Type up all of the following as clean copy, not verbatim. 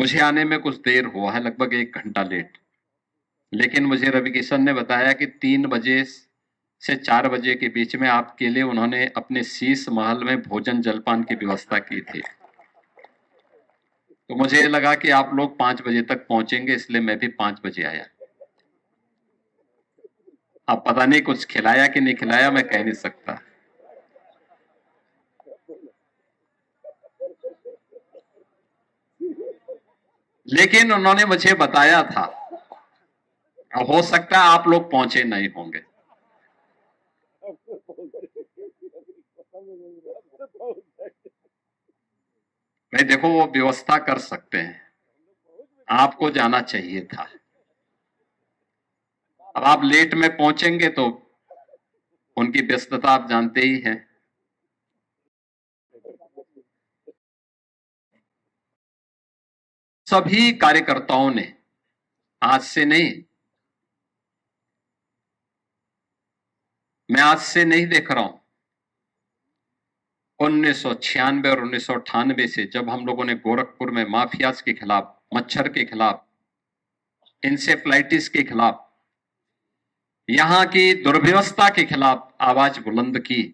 मुझे आने में कुछ देर हुआ है, लगभग 1 घंटा लेट। लेकिन मुझे रवि किशन ने बताया कि 3 बजे से 4 बजे के बीच में आपके लिए उन्होंने अपने शीश महल में भोजन जलपान की व्यवस्था की थी। तो मुझे लगा कि आप लोग 5 बजे तक पहुंचेंगे, इसलिए मैं भी 5 बजे आया। अब पता नहीं कुछ खिलाया कि नहीं खिलाया, मैं कह नहीं सकता। लेकिन उन्होंने मुझे बताया था, हो सकता है आप लोग पहुंचे नहीं होंगे। भाई देखो, वो व्यवस्था कर सकते हैं, आपको जाना चाहिए था। अब आप लेट में पहुंचेंगे तो उनकी व्यस्तता आप जानते ही हैं। सभी कार्यकर्ताओं ने, आज से नहीं, मैं आज से नहीं देख रहा हूं, 1996 और 1998 से जब हम लोगों ने गोरखपुर में माफियाज के खिलाफ, मच्छर के खिलाफ, इंसेफ्लाइटिस के खिलाफ, यहां की दुर्व्यवस्था के खिलाफ आवाज बुलंद की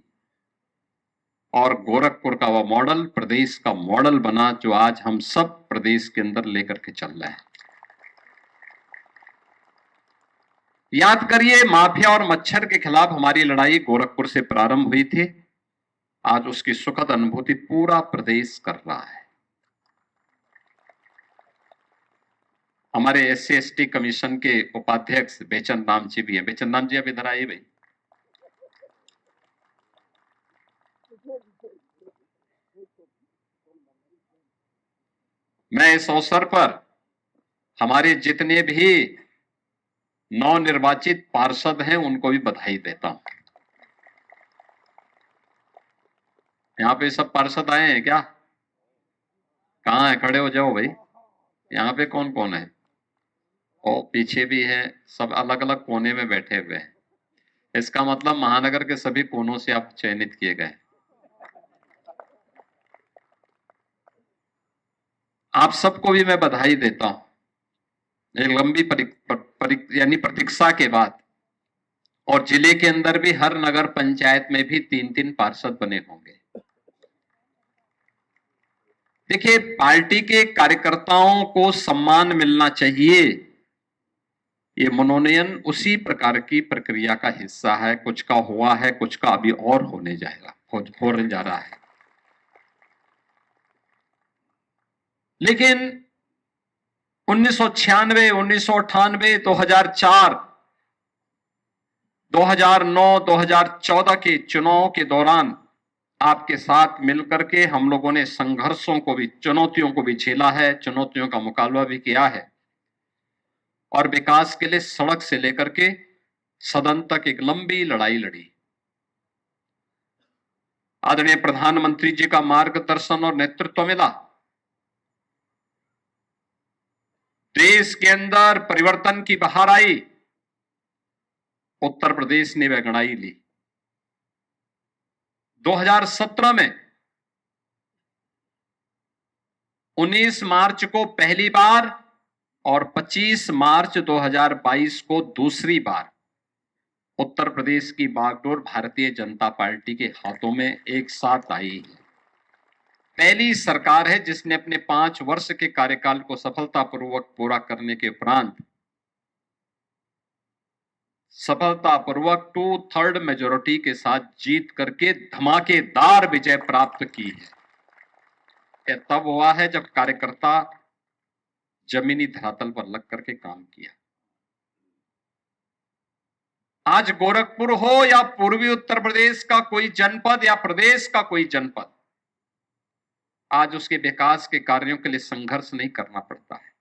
और गोरखपुर का वह मॉडल प्रदेश का मॉडल बना, जो आज हम सब प्रदेश के अंदर लेकर के चल रहे हैं। याद करिए, माफिया और मच्छर के खिलाफ हमारी लड़ाई गोरखपुर से प्रारंभ हुई थी। आज उसकी सुखद अनुभूति पूरा प्रदेश कर रहा है। हमारे SC/ST कमीशन के उपाध्यक्ष बेचन राम जी भी हैं। बेचन राम जी, अब इधर आइए भाई। मैं इस अवसर पर हमारे जितने भी नवनिर्वाचित पार्षद हैं उनको भी बधाई देता हूं। यहाँ पे सब पार्षद आए हैं क्या? कहाँ है? खड़े हो जाओ भाई। यहाँ पे कौन कौन है? और पीछे भी है, सब अलग अलग कोने में बैठे हुए हैं। इसका मतलब महानगर के सभी कोनों से आप चयनित किए गए। आप सबको भी मैं बधाई देता हूं। एक लंबी यानी प्रतीक्षा के बाद, और जिले के अंदर भी हर नगर पंचायत में भी 3-3 पार्षद बने होंगे। देखिए, पार्टी के कार्यकर्ताओं को सम्मान मिलना चाहिए। ये मनोनयन उसी प्रकार की प्रक्रिया का हिस्सा है। कुछ का हुआ है, कुछ का अभी और होने जाएगा, होने जा रहा है। लेकिन 1996, 1998, 2004, 2009, 2014 के चुनाव के दौरान आपके साथ मिलकर के हम लोगों ने संघर्षों को भी, चुनौतियों को भी झेला है, चुनौतियों का मुकाबला भी किया है, और विकास के लिए सड़क से लेकर के सदन तक एक लंबी लड़ाई लड़ी। आदरणीय प्रधानमंत्री जी का मार्गदर्शन और नेतृत्व मिला। देश के अंदर परिवर्तन की बहार आई। उत्तर प्रदेश ने वह गड़ाई ली। 2017 में 19 मार्च को पहली बार और 25 मार्च 2022 को दूसरी बार उत्तर प्रदेश की बागडोर भारतीय जनता पार्टी के हाथों में एक साथ आई है। पहली सरकार है जिसने अपने 5 वर्ष के कार्यकाल को सफलतापूर्वक पूरा करने के उपरांत सफलतापूर्वक 2/3 मेजोरिटी के साथ जीत करके धमाकेदार विजय प्राप्त की है। यह तब हुआ है जब कार्यकर्ता जमीनी धरातल पर लग करके काम किया। आज गोरखपुर हो या पूर्वी उत्तर प्रदेश का कोई जनपद या प्रदेश का कोई जनपद, आज उसके विकास के कार्यों के लिए संघर्ष नहीं करना पड़ता है।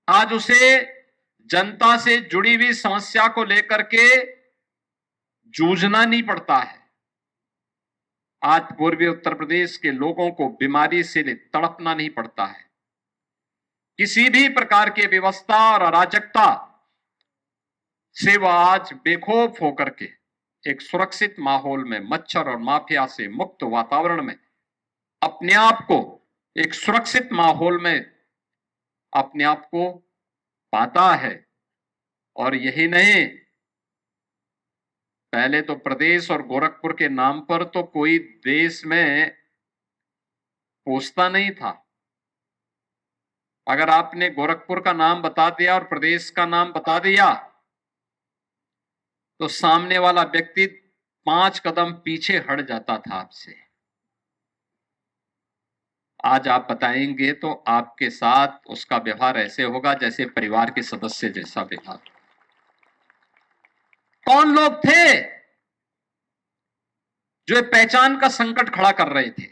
आज उसे जनता से जुड़ी हुई समस्या को लेकर के जूझना नहीं पड़ता है। आज पूर्वी उत्तर प्रदेश के लोगों को बीमारी से तड़पना नहीं पड़ता है। किसी भी प्रकार की व्यवस्था और अराजकता से वह आज बेखौफ होकर के एक सुरक्षित माहौल में, मच्छर और माफिया से मुक्त वातावरण में अपने आप को एक सुरक्षित माहौल में अपने आप को पाता है। और यही नहीं, पहले तो प्रदेश और गोरखपुर के नाम पर तो कोई देश में पूछता नहीं था। अगर आपने गोरखपुर का नाम बता दिया और प्रदेश का नाम बता दिया तो सामने वाला व्यक्ति 5 कदम पीछे हट जाता था आपसे। आज आप बताएंगे तो आपके साथ उसका व्यवहार ऐसे होगा जैसे परिवार के सदस्य जैसा व्यवहार। कौन लोग थे जो पहचान का संकट खड़ा कर रहे थे?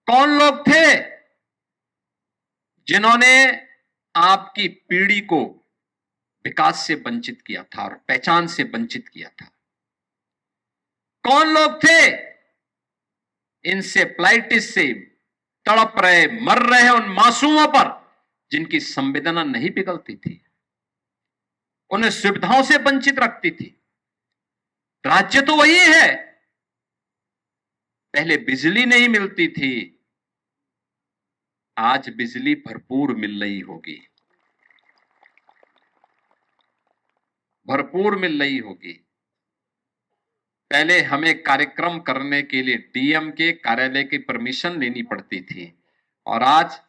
कौन लोग थे जिन्होंने आपकी पीढ़ी को विकास से वंचित किया था और पहचान से वंचित किया था? कौन लोग थे इंसेफ्लाइटिस से तड़प रहे, मर रहे उन मासूमों पर जिनकी संवेदना नहीं पिघलती थी, उन्हें सुविधाओं से वंचित रखती थी? राज्य तो वही है। पहले बिजली नहीं मिलती थी, आज बिजली भरपूर मिल रही होगी, भरपूर मिल रही होगी। पहले हमें कार्यक्रम करने के लिए डीएम के कार्यालय की परमिशन लेनी पड़ती थी और आज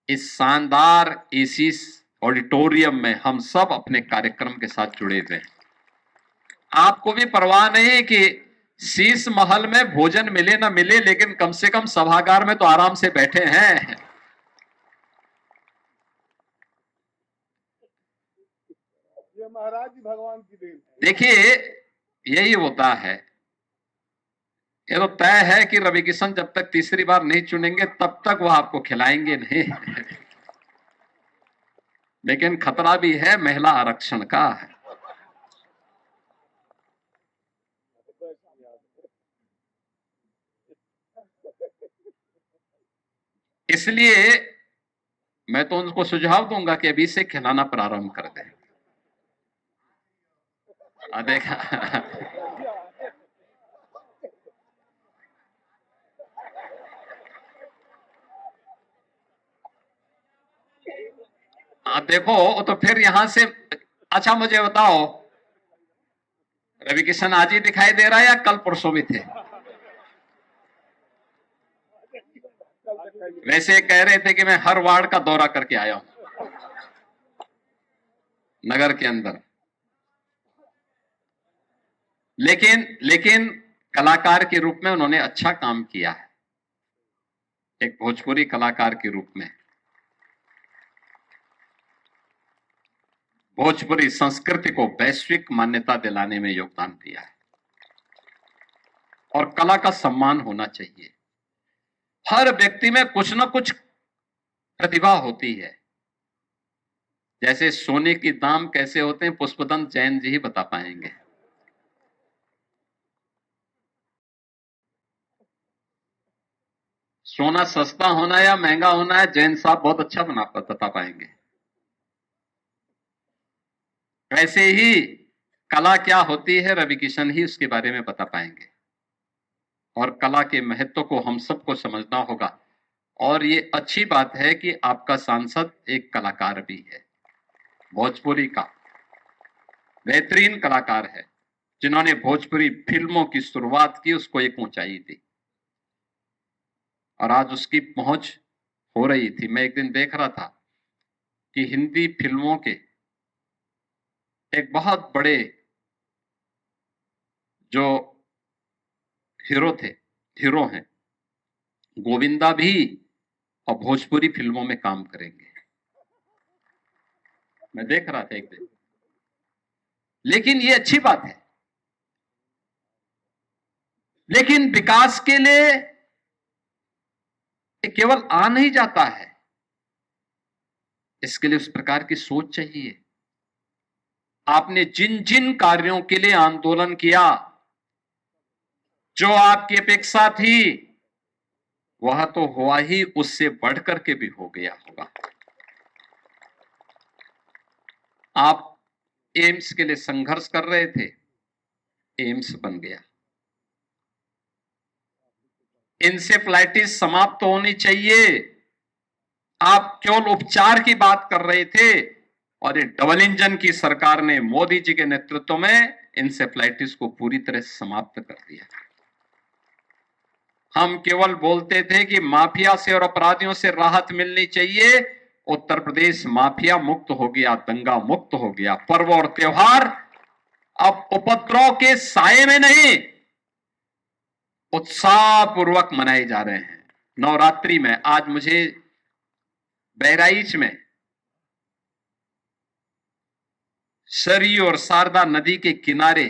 इस शानदार एसी ऑडिटोरियम में हम सब अपने कार्यक्रम के साथ जुड़े हुए हैं। आपको भी परवाह नहीं कि शीश महल में भोजन मिले ना मिले, लेकिन कम से कम सभागार में तो आराम से बैठे हैं। ये महाराज जी भगवान की देन है। देखिए, यही होता है। ये तो तय है कि रवि किशन जब तक तीसरी बार नहीं चुनेंगे तब तक वो आपको खिलाएंगे नहीं। लेकिन खतरा भी है महिला आरक्षण का। इसलिए मैं तो उनको सुझाव दूंगा कि अभी से खिलाना प्रारंभ कर दें। देखा, देखो तो फिर यहां से, अच्छा मुझे बताओ, रवि किशन आज ही दिखाई दे रहा है या कल परसों भी थे? वैसे कह रहे थे कि मैं हर वार्ड का दौरा करके आया हूं नगर के अंदर। लेकिन कलाकार के रूप में उन्होंने अच्छा काम किया है, एक भोजपुरी कलाकार के रूप में भोजपुरी संस्कृति को वैश्विक मान्यता दिलाने में योगदान दिया है। और कला का सम्मान होना चाहिए। हर व्यक्ति में कुछ न कुछ प्रतिभा होती है। जैसे सोने के दाम कैसे होते हैं, पुष्पदंत जैन जी ही बता पाएंगे। सोना सस्ता होना या महंगा होना है, जैन साहब बहुत अच्छा बता पाएंगे। वैसे ही कला क्या होती है, रवि किशन ही उसके बारे में बता पाएंगे। और कला के महत्व को हम सबको समझना होगा। और ये अच्छी बात है कि आपका सांसद एक कलाकार भी है, भोजपुरी का बेहतरीन कलाकार है, जिन्होंने भोजपुरी फिल्मों की शुरुआत की, उसको एक ऊंचाई दी और आज उसकी पहुंच हो रही थी। मैं एक दिन देख रहा था कि हिंदी फिल्मों के एक बहुत बड़े जो हीरो हैं, गोविंदा भी और भोजपुरी फिल्मों में काम करेंगे। मैं देख रहा था एक दिन। लेकिन ये अच्छी बात है। लेकिन विकास के लिए केवल आ नहीं जाता है, इसके लिए उस प्रकार की सोच चाहिए। आपने जिन जिन कार्यों के लिए आंदोलन किया, जो आपकी अपेक्षा थी, वह तो हुआ ही, उससे बढ़कर के भी हो गया होगा। आप एम्स के लिए संघर्ष कर रहे थे, एम्स बन गया। इंसेफ्लाइटिस समाप्त होनी चाहिए। आप केवल उपचार की बात कर रहे थे और ये डबल इंजन की सरकार ने मोदी जी के नेतृत्व में इंसेफ्लाइटिस को पूरी तरह समाप्त कर दिया। हम केवल बोलते थे कि माफिया से और अपराधियों से राहत मिलनी चाहिए। उत्तर प्रदेश माफिया मुक्त हो गया, दंगा मुक्त हो गया। पर्व और त्योहार अब उपद्रव के साए में नहीं, उत्साहपूर्वक मनाए जा रहे हैं। नवरात्रि में आज मुझे बहराइच में सरयू और शारदा नदी के किनारे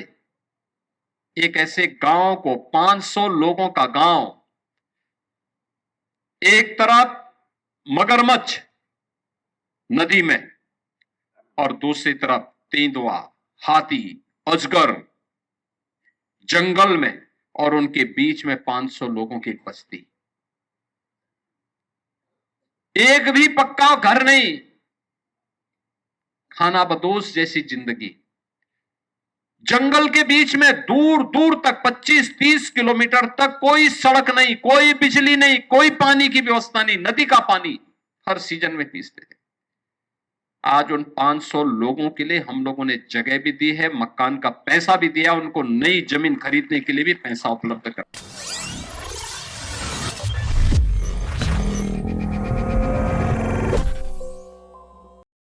एक ऐसे गांव को, 500 लोगों का गांव, एक तरफ मगरमच्छ नदी में और दूसरी तरफ तेंदुआ, हाथी, अजगर जंगल में, और उनके बीच में 500 लोगों की बस्ती। एक भी पक्का घर नहीं, खाना बदोश जैसी जिंदगी। जंगल के बीच में दूर दूर तक 25-30 किलोमीटर तक कोई सड़क नहीं, कोई बिजली नहीं, कोई पानी की व्यवस्था नहीं। नदी का पानी हर सीजन में पीसते थे। आज उन 500 लोगों के लिए हम लोगों ने जगह भी दी है, मकान का पैसा भी दिया, उनको नई जमीन खरीदने के लिए भी पैसा उपलब्ध कर।